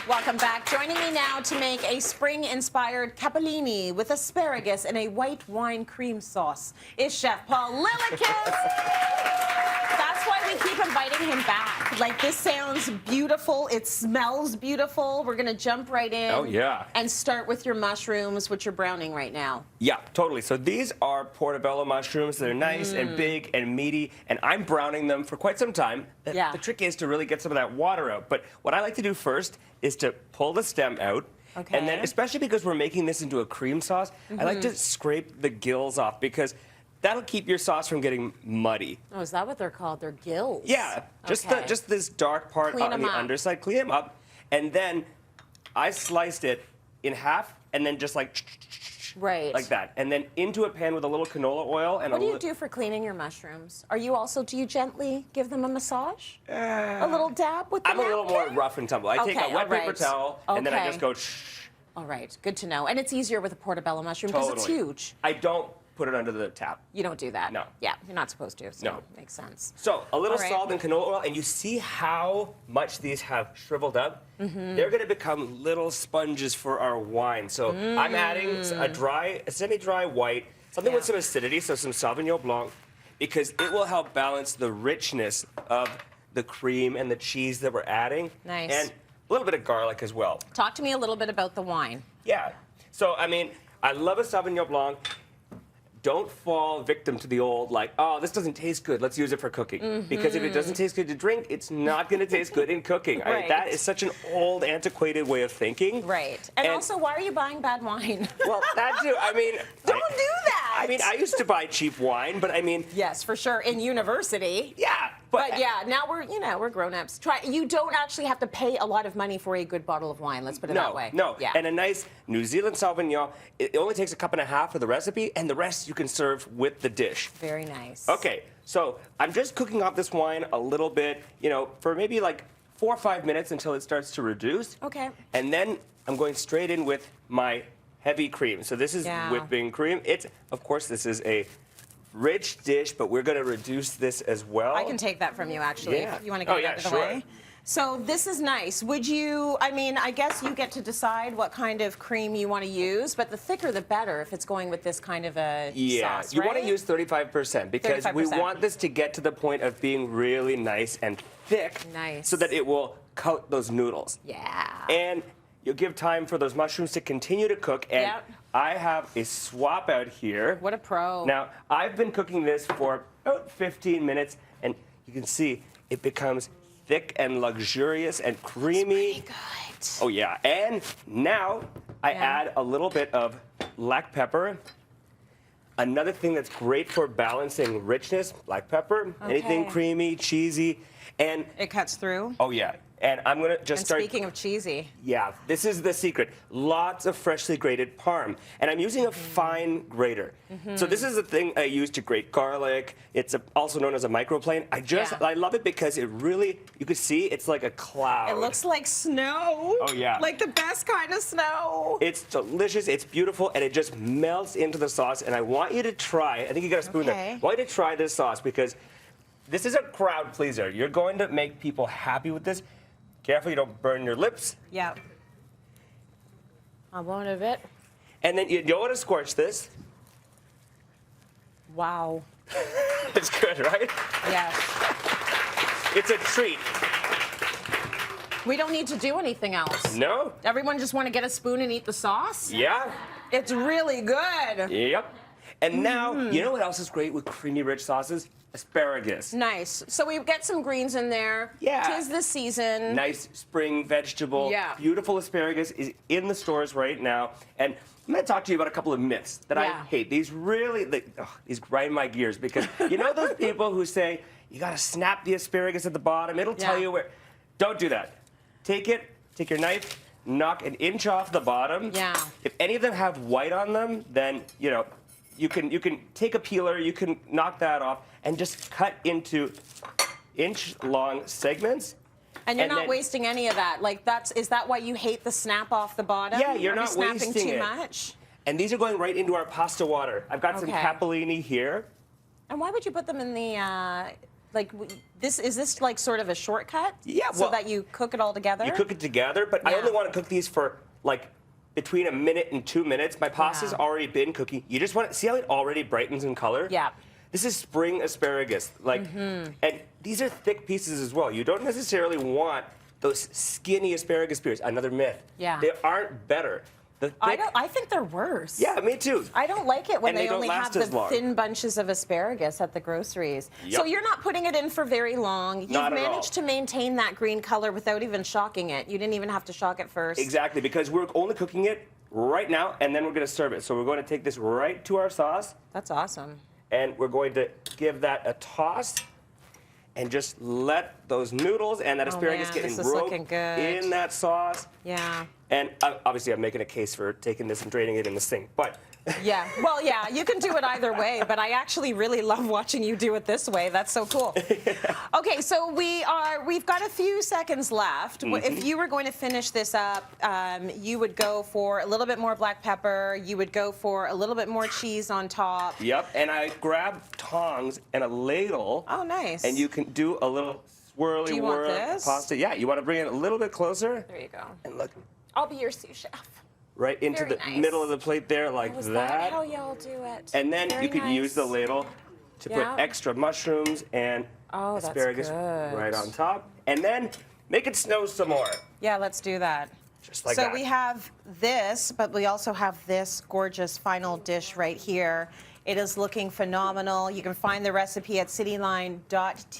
Welcome back. Joining me now to make a spring-inspired capellini with asparagus and a white wine cream sauce is Chef Paul Lillakas. That's why we keep inviting him back. Like, this sounds beautiful. It smells beautiful. We're going to jump right in. Oh, yeah. And start with your mushrooms, which you're browning right now. Yeah, totally. So these are portobello mushrooms. They're nice and big and meaty, and I'm browning them for quite some time. Yeah. The trick is to really get some of that water out. But what I like to do first is to pull the stem out. Okay. And then, especially because we're making this into a cream sauce, I like to scrape the gills off because that'll keep your sauce from getting muddy. Oh, is that what they're called? They're gills. Yeah, just Okay. just this dark part Clean on them the up. underside. Clean them up, and then I sliced it in half, and then just like that, and then into a pan with a little canola oil and What do you do for cleaning your mushrooms? Do you gently give them a massage? A little dab with the I'm a little more napkin? rough and tumble. I take a wet paper towel, and then I just go All right, good to know. And it's easier with a portobello mushroom because it's huge. I don't put it under the tap. You don't do that? No. Yeah, you're not supposed to, so No. makes sense. So a little All right. salt and canola oil, and you see how much these have shriveled up? They're going to become little sponges for our wine. So I'm adding a semi-dry white, something with some acidity, so some Sauvignon Blanc, because it will help balance the richness of the cream and the cheese that we're adding. Nice. And a little bit of garlic as well. Talk to me a little bit about the wine. Yeah. So, I mean, I love a Sauvignon Blanc. Don't fall victim to the old, like, oh, this doesn't taste good, let's use it for cooking. Because if it doesn't taste good to drink, it's not going to tace good in cooking. I mean, that is such an old, antiquated way of thinking. Right. And also, why are you buying bad wine? Well, that too. I mean... Don't do that! I mean, I used to buy cheap wine, but I mean... Yes, for sure, in university. Yeah, But yeah, now we're grown-ups. You don't actually have to pay a lot of money for a good bottle of wine. Let's put it that way. No, Yeah. and a nice New Zealand Sauvignon, it only takes a cup and a half for the recipe, and the rest you can serve with the dish. Very nice. Okay, so I'm just cooking off this wine a little bit, for maybe like 4 or 5 minutes until it starts to reduce. Okay. And then I'm going straight in with my heavy cream. So this is whipping cream. Of course, this is a rich dish, but we're going to reduce this as well. I can take that from you, actually. Yeah. You want to get it out of the sure. way? So this is nice. I guess you get to decide what kind of cream you want to use, but the thicker the better if it's going with this kind of a sauce, you right? want to use 35% because 35%. we want this to get to the point of being really nice and thick. Nice. So that it will coat those noodles. Yeah. And you'll give time for those mushrooms to continue to cook. And Yep. I have a swap out here. What a pro. Now, I've been cooking this for about 15 minutes, and you can see it becomes thick and luxurious and creamy. It's pretty good. Oh, yeah. And now I add a little bit of black pepper. Another thing that's great for balancing richness, black pepper, anything creamy, cheesy, and... It cuts through? Oh, yeah. And I'm going to just start... Speaking of cheesy. Yeah, this is the secret. Lots of freshly grated parm. And I'm using a fine grater. So this is the thing I use to grate garlic. It's also known as a microplane. I love it because it really, you can see, it's like a cloud. It looks like snow. Oh, yeah. Like the best kind of snow. It's delicious, it's beautiful, and it just melts into the sauce. And I want you to try, I think you got a spoon there. I want you to try this sauce because this is a crowd pleaser. You're going to make people happy with this. Careful you don't burn your lips. Yeah. I want a bit. And then you don't want to scorch this. Wow. It's good, right? Yes. It's a treat. We don't need to do anything else. No? Everyone just want to get a spoon and eat the sauce? Yeah. It's really good. Yep. And now, you know what else is great with creamy, rich sauces? Asparagus. Nice. So we get some greens in there. Yeah. 'Tis the season. Nice spring vegetable. Yeah. Beautiful asparagus is in the stores right now. And I'm going to talk to you about a couple of myths that I hate. These really, these grind my gears because you know those people who say, you got to snap the asparagus at the bottom. It'll tell you where. Don't do that. Take your knife, knock an inch off the bottom. Yeah. If any of them have white on them, then, you can take a peeler, you can knock that off, and just cut into inch-long segments. And you're not wasting any of that. Like, is that why you hate the snap off the bottom? Yeah, you're not snapping wasting too it. much. And these are going right into our pasta water. I've got some capellini here. And why would you put them in the Like is this like sort of a shortcut? Yeah, So well, that you cook it all together? You cook it together, but I Yeah. only want to cook these for like between a minute and 2 minutes. My pasta's already been cooking. You just want to see how it already brightens in color? Yeah. This is spring asparagus. Like, and these are thick pieces as well. You don't necessarily want those skinny asparagus spears. Another myth. Yeah. They aren't better. The thick, I think they're worse. Yeah, me too. I don't like it when And they they don't only have last the as long. thin bunches of asparagus at the groceries. Yep. So you're not putting it in for very long. You've Not at all. managed to maintain that green color without even shocking it. You didn't even have to shock it first. Exactly, because we're only cooking it right now, and then we're going to serve it. So we're going to take this right to our sauce, That's awesome. and we're going to give that a toss, and just let those noodles and that asparagus man, get this is enrobed looking good. in that sauce. Yeah. And obviously, I'm making a case for taking this and draining it in the sink, but Yeah. Well, yeah, you can do it either way, but I actually really love watching you do it this way. That's so cool. Okay, so we've got a few seconds left. If you were going to finish this up, you would go for a little bit more black pepper. You would go for a little bit more cheese on top. Yep. And I grab tongs and a ladle. Oh, nice. And you can do a little swirly Do you want whirl this? pasta. Yeah, you want to bring it a little bit closer. There you go. And look I'll be your sous chef. right into Very the nice. middle of the plate there, like Was that. that how y'all do it? And then Very you could nice. use the ladle to Yeah. put extra mushrooms and Oh, that's asparagus good. right on top. And then make it snow some more. Yeah, let's do that. Just like so that. we have this, but we also have this gorgeous final dish right here. It is looking phenomenal. You can find the recipe at cityline.tv.